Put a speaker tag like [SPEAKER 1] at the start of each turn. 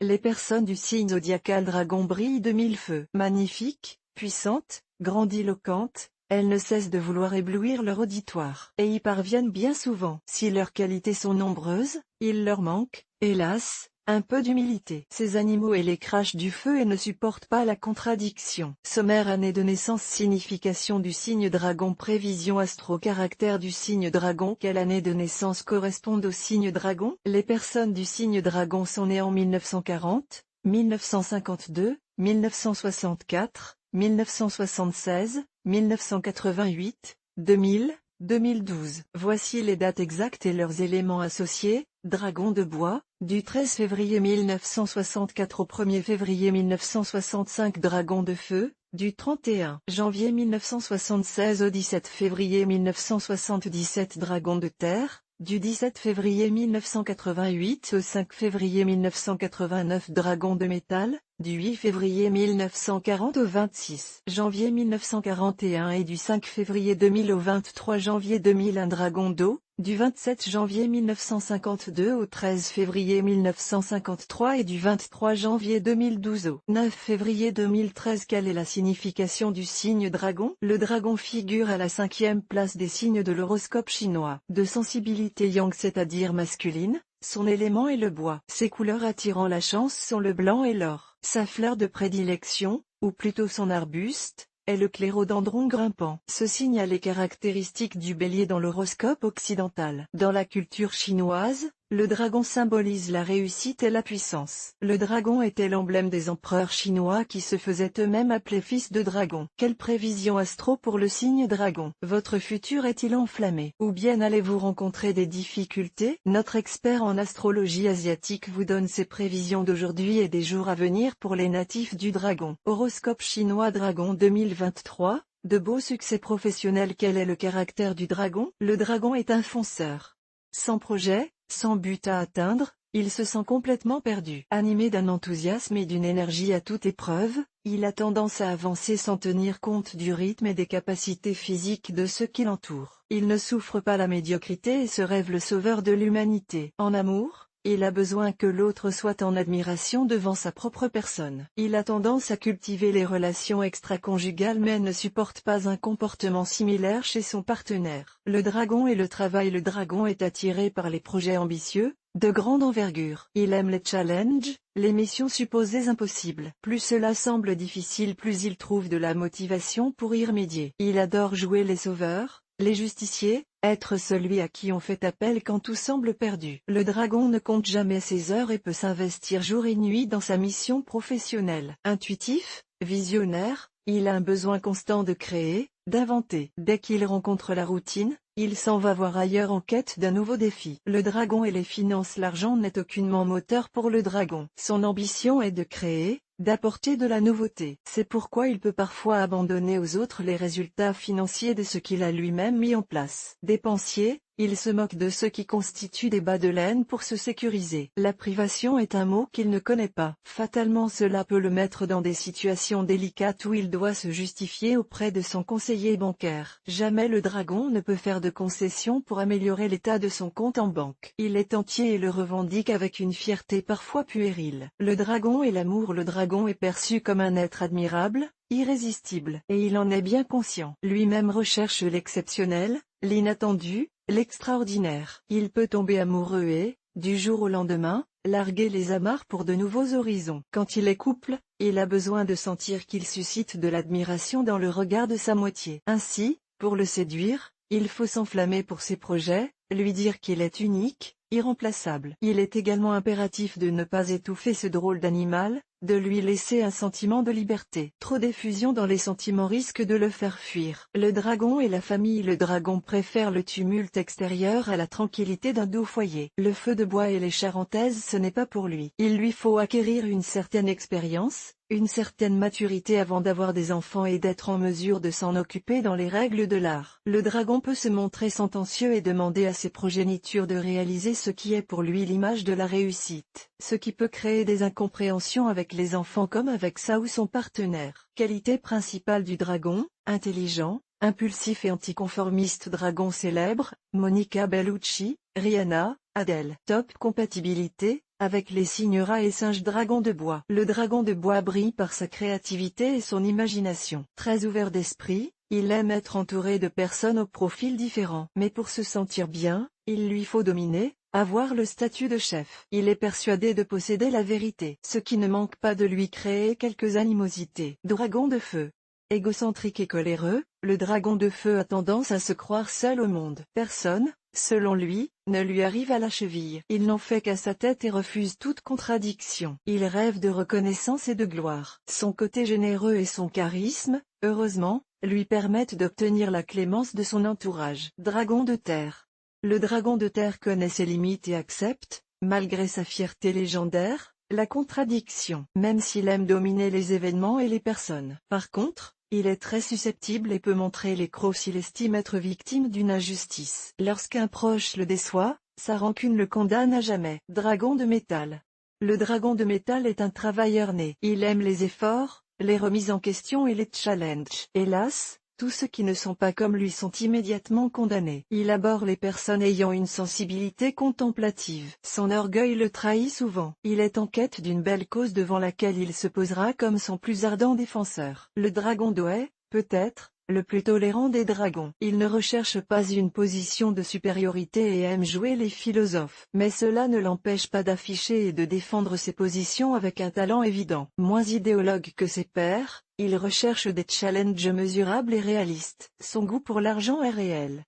[SPEAKER 1] les personnes du signe zodiacal dragon brillent de mille feux. Magnifiques, puissantes, grandiloquentes, elles ne cessent de vouloir éblouir leur auditoire, et y parviennent bien souvent. Si leurs qualités sont nombreuses, il leur manque, hélas, un peu d'humilité. Ces animaux et les crachent du feu et ne supportent pas la contradiction. Sommaire année de naissance. Signification du signe dragon. Prévision astro. Caractère du signe dragon. Quelle année de naissance correspond au signe dragon? Les personnes du signe dragon sont nées en 1940, 1952, 1964, 1976, 1988, 2000, 2012. Voici les dates exactes et leurs éléments associés. Dragon de bois, du 13 février 1964 au 1er février 1965. Dragon de feu, du 31 janvier 1976 au 17 février 1977. Dragon de terre, du 17 février 1988 au 5 février 1989. Dragon de métal, du 8 février 1940 au 26 janvier 1941 et du 5 février 2000 au 23 janvier 2001. Dragon d'eau, du 27 janvier 1952 au 13 février 1953 et du 23 janvier 2012 au 9 février 2013. Quelle est la signification du signe dragon? Le dragon figure à la 5e place des signes de l'horoscope chinois. De sensibilité yang, c'est-à-dire masculine, son élément est le bois. Ses couleurs attirant la chance sont le blanc et l'or. Sa fleur de prédilection, ou plutôt son arbuste, est le clérodendron grimpant. Ce signe a les caractéristiques du bélier dans l'horoscope occidental. Dans la culture chinoise, le dragon symbolise la réussite et la puissance. Le dragon était l'emblème des empereurs chinois qui se faisaient eux-mêmes appeler fils de dragon. Quelle prévision astro pour le signe dragon? Votre futur est-il enflammé? Ou bien allez-vous rencontrer des difficultés? Notre expert en astrologie asiatique vous donne ses prévisions d'aujourd'hui et des jours à venir pour les natifs du dragon. Horoscope chinois dragon 2023, de beaux succès professionnels. Quel est le caractère du dragon? Le dragon est un fonceur. Sans projet, sans but à atteindre, il se sent complètement perdu. Animé d'un enthousiasme et d'une énergie à toute épreuve, il a tendance à avancer sans tenir compte du rythme et des capacités physiques de ceux qui l'entourent. Il ne souffre pas la médiocrité et se rêve le sauveur de l'humanité. En amour, il a besoin que l'autre soit en admiration devant sa propre personne. Il a tendance à cultiver les relations extra-conjugales mais ne supporte pas un comportement similaire chez son partenaire. Le dragon et le travail. Le dragon est attiré par les projets ambitieux, de grande envergure. Il aime les challenges, les missions supposées impossibles. Plus cela semble difficile, plus il trouve de la motivation pour y remédier. Il adore jouer les sauveurs, les justiciers, être celui à qui on fait appel quand tout semble perdu. Le dragon ne compte jamais ses heures et peut s'investir jour et nuit dans sa mission professionnelle. Intuitif, visionnaire, il a un besoin constant de créer, d'inventer. Dès qu'il rencontre la routine, il s'en va voir ailleurs en quête d'un nouveau défi. Le dragon et les finances. L'argent n'est aucunement moteur pour le dragon. Son ambition est de créer, d'apporter de la nouveauté. C'est pourquoi il peut parfois abandonner aux autres les résultats financiers de ce qu'il a lui-même mis en place. Dépensier, il se moque de ceux qui constituent des bas de laine pour se sécuriser. La privation est un mot qu'il ne connaît pas. Fatalement, cela peut le mettre dans des situations délicates où il doit se justifier auprès de son conseiller bancaire. Jamais le dragon ne peut faire de concessions pour améliorer l'état de son compte en banque. Il est entier et le revendique avec une fierté parfois puérile. Le dragon et l'amour. Le dragon est perçu comme un être admirable, irrésistible, et il en est bien conscient. Lui-même recherche l'exceptionnel, l'inattendu, l'extraordinaire. Il peut tomber amoureux et, du jour au lendemain, larguer les amarres pour de nouveaux horizons. Quand il est couple, il a besoin de sentir qu'il suscite de l'admiration dans le regard de sa moitié. Ainsi, pour le séduire, il faut s'enflammer pour ses projets, lui dire qu'il est unique, irremplaçable. Il est également impératif de ne pas étouffer ce drôle d'animal, de lui laisser un sentiment de liberté. Trop d'effusion dans les sentiments risque de le faire fuir. Le dragon et la famille. Le dragon préfère le tumulte extérieur à la tranquillité d'un doux foyer. Le feu de bois et les charentaises, ce n'est pas pour lui. Il lui faut acquérir une certaine expérience, une certaine maturité avant d'avoir des enfants et d'être en mesure de s'en occuper dans les règles de l'art. Le dragon peut se montrer sentencieux et demander à ses progénitures de réaliser ce qui est pour lui l'image de la réussite, ce qui peut créer des incompréhensions avec les enfants comme avec sa ou son partenaire. Qualité principale du dragon: intelligent, impulsif et anticonformiste. Dragon célèbre: Monica Bellucci, Rihanna, Adèle. Top compatibilité, avec les signes rats et singes dragon de bois. Le dragon de bois brille par sa créativité et son imagination. Très ouvert d'esprit, il aime être entouré de personnes aux profils différents. Mais pour se sentir bien, il lui faut dominer, avoir le statut de chef. Il est persuadé de posséder la vérité, ce qui ne manque pas de lui créer quelques animosités. Dragon de feu. Égocentrique et coléreux, le dragon de feu a tendance à se croire seul au monde. Personne, selon lui, ne lui arrive à la cheville. Il n'en fait qu'à sa tête et refuse toute contradiction. Il rêve de reconnaissance et de gloire. Son côté généreux et son charisme, heureusement, lui permettent d'obtenir la clémence de son entourage. Dragon de terre. Le dragon de terre connaît ses limites et accepte, malgré sa fierté légendaire, la contradiction. Même s'il aime dominer les événements et les personnes. Par contre, il est très susceptible et peut montrer les crocs s'il estime être victime d'une injustice. Lorsqu'un proche le déçoit, sa rancune le condamne à jamais. Dragon de métal. Le dragon de métal est un travailleur né. Il aime les efforts, les remises en question et les challenges. Hélas, tous ceux qui ne sont pas comme lui sont immédiatement condamnés. Il abhorre les personnes ayant une sensibilité contemplative. Son orgueil le trahit souvent. Il est en quête d'une belle cause devant laquelle il se posera comme son plus ardent défenseur. Le dragon d'eau est, peut-être, le plus tolérant des dragons. Il ne recherche pas une position de supériorité et aime jouer les philosophes. Mais cela ne l'empêche pas d'afficher et de défendre ses positions avec un talent évident. Moins idéologue que ses pairs, il recherche des challenges mesurables et réalistes. Son goût pour l'argent est réel.